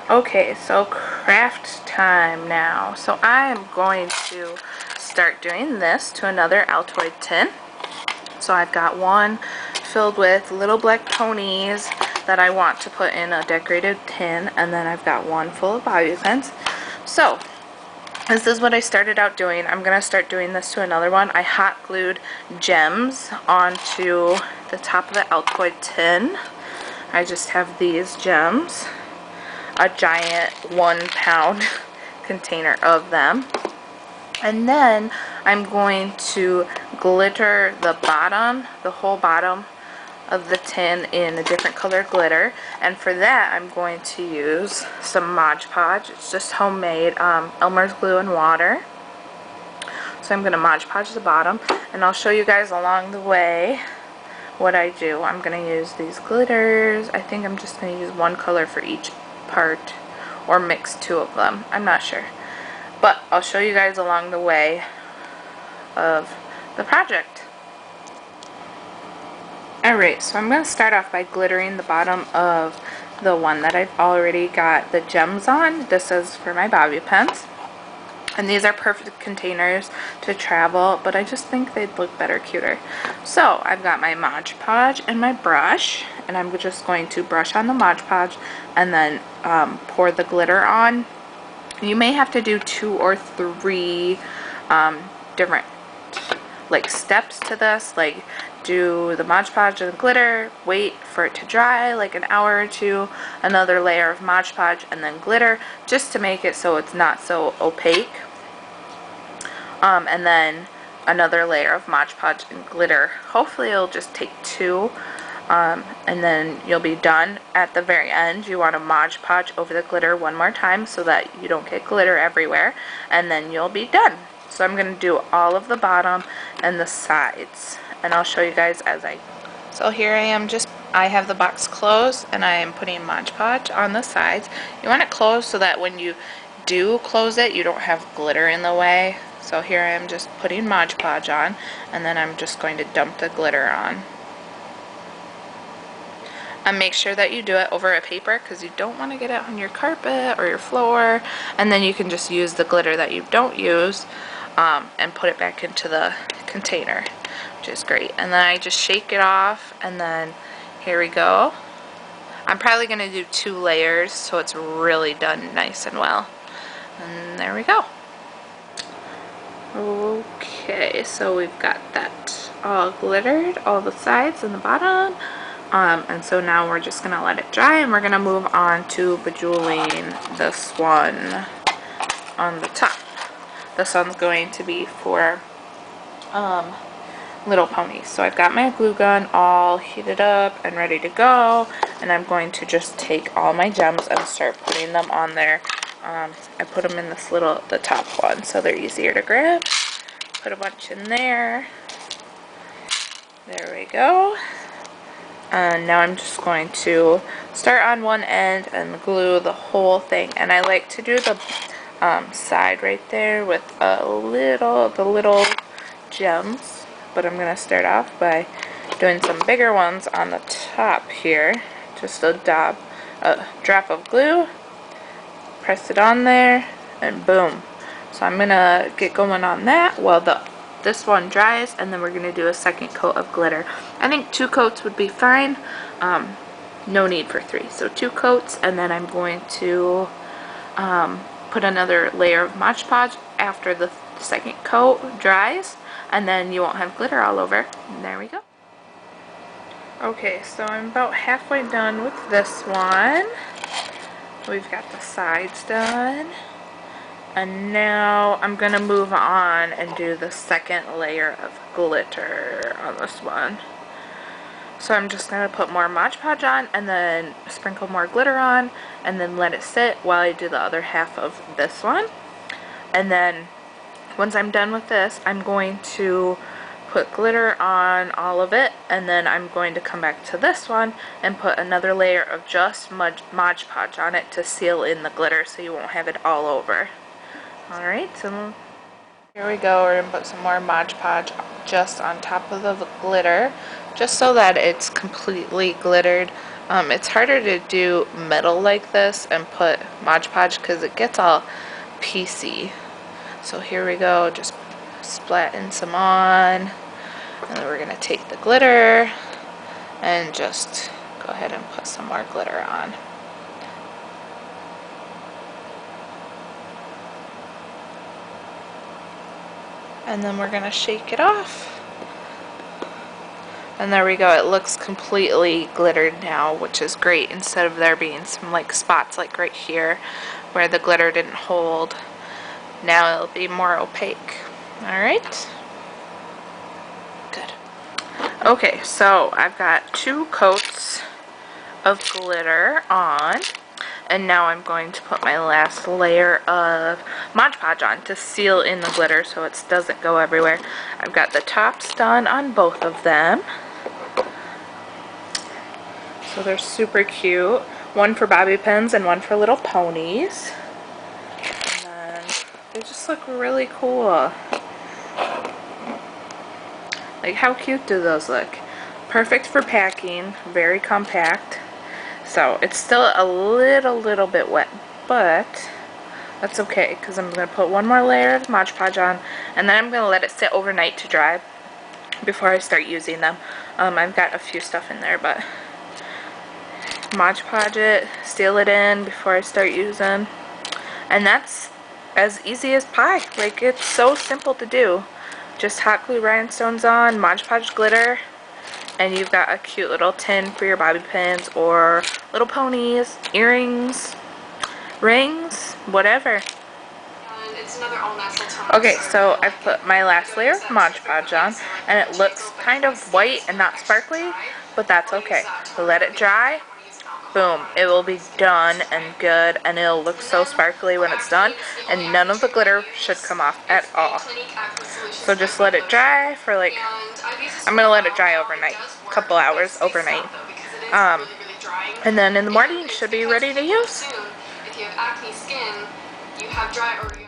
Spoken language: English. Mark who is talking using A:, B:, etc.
A: Okay, so craft time now. So I am going to start doing this to another Altoid tin. So I've got one filled with little black ponies that I want to put in a decorated tin, and then I've got one full of bobby pins. So this is what I started out doing. I'm going to start doing this to another one. I hot glued gems onto the top of the Altoid tin. I just have these gems, a giant 1-pound container of them. And then I'm going to glitter the bottom, the whole bottom of the tin in a different color glitter. And for that I'm going to use some Mod Podge. It's just homemade Elmer's glue and water. So I'm going to Mod Podge the bottom, and I'll show you guys along the way what I do. I'm going to use these glitters. I think I'm just going to use one color for each part, or mix two of them. I'm not sure. But I'll show you guys along the way of the project. Alright, so I'm going to start off by glittering the bottom of the one that I've already got the gems on. This is for my bobby pins. And these are perfect containers to travel, but I just think they'd look better, cuter. So I've got my Mod Podge and my brush, and I'm just going to brush on the Mod Podge and then pour the glitter on. You may have to do 2 or 3 different steps to this, like do the Mod Podge and the glitter, wait for it to dry like an hour or 2, another layer of Mod Podge and then glitter, just to make it so it's not so opaque, and then another layer of Mod Podge and glitter. Hopefully it'll just take 2, and then you'll be done. At the very end you want to Mod Podge over the glitter one more time so that you don't get glitter everywhere, and then you'll be done. So I'm going to do all of the bottom and the sides, and I'll show you guys as I. So here I am, I have the box closed and I am putting Mod Podge on the sides. You want it closed so that when you do close it you don't have glitter in the way. So here I am just putting Mod Podge on, and then I'm just going to dump the glitter on. And make sure that you do it over a paper, because you don't want to get it on your carpet or your floor, and then you can just use the glitter that you don't use and put it back into the container, which is great. And then I just shake it off, and then here we go. I'm probably going to do 2 layers so it's really done nice and well. And there we go. Okay, so we've got that all glittered, all the sides and the bottom. And so now we're just going to let it dry, and we're going to move on to bejeweling this one on the top. This one's going to be for little ponies. So I've got my glue gun all heated up and ready to go, and I'm going to just take all my gems and start putting them on there. I put them in this the top one, so they're easier to grab. Put a bunch in there. There we go. And now I'm just going to start on one end and glue the whole thing. And I like to do the side right there with the little gems. But I'm going to start off by doing some bigger ones on the top here. Just a drop of glue. Press it on there, and boom. So I'm going to get going on that while this one dries, and then we're going to do a second coat of glitter. I think 2 coats would be fine. No need for 3. So 2 coats, and then I'm going to put another layer of Mod Podge after the second coat dries, and then you won't have glitter all over. And there we go. Okay, so I'm about halfway done with this one. We've got the sides done. And now I'm going to move on and do the second layer of glitter on this one. So I'm just going to put more Mod Podge on, and then sprinkle more glitter on, and then let it sit while I do the other half of this one. And then once I'm done with this, I'm going to put glitter on all of it, and then I'm going to come back to this one and put another layer of just Mod Podge on it to seal in the glitter so you won't have it all over. Alright, so here we go. We're going to put some more Mod Podge just on top of the glitter just so that it's completely glittered. It's harder to do metal like this and put Mod Podge because it gets all piecey. So here we go, just splatting some on, and then we're going to take the glitter and just go ahead and put some more glitter on. And then we're going to shake it off. And there we go, it looks completely glittered now, which is great, instead of there being some like spots like right here where the glitter didn't hold. Now it'll be more opaque. Alright? Good. Okay, so I've got 2 coats of glitter on, and now I'm going to put my last layer of Mod Podge on to seal in the glitter so it doesn't go everywhere. I've got the tops done on both of them. So they're super cute. One for bobby pins and one for little ponies. And then they just look really cool. Like, how cute do those look? Perfect for packing, very compact. So it's still a little bit wet, but that's okay because I'm going to put one more layer of Mod Podge on, and then I'm going to let it sit overnight to dry before I start using them. I've got a few stuff in there, but Mod Podge it, seal it in before I start using, and that's as easy as pie. Like, it's so simple to do. Just hot glue rhinestones on, Mod Podge glitter, and you've got a cute little tin for your bobby pins or little ponies, earrings, rings, whatever. Okay, so I've put my last layer of Mod Podge on, and it looks kind of white and not sparkly, but that's okay. Let it dry. Boom, it will be done and good, and it'll look so sparkly when it's done, and none of the glitter should come off at all. So just let it dry for like, I'm going to let it dry overnight, a couple hours overnight. And then in the morning, it should be ready to use.
B: If you have acne skin, you have dry or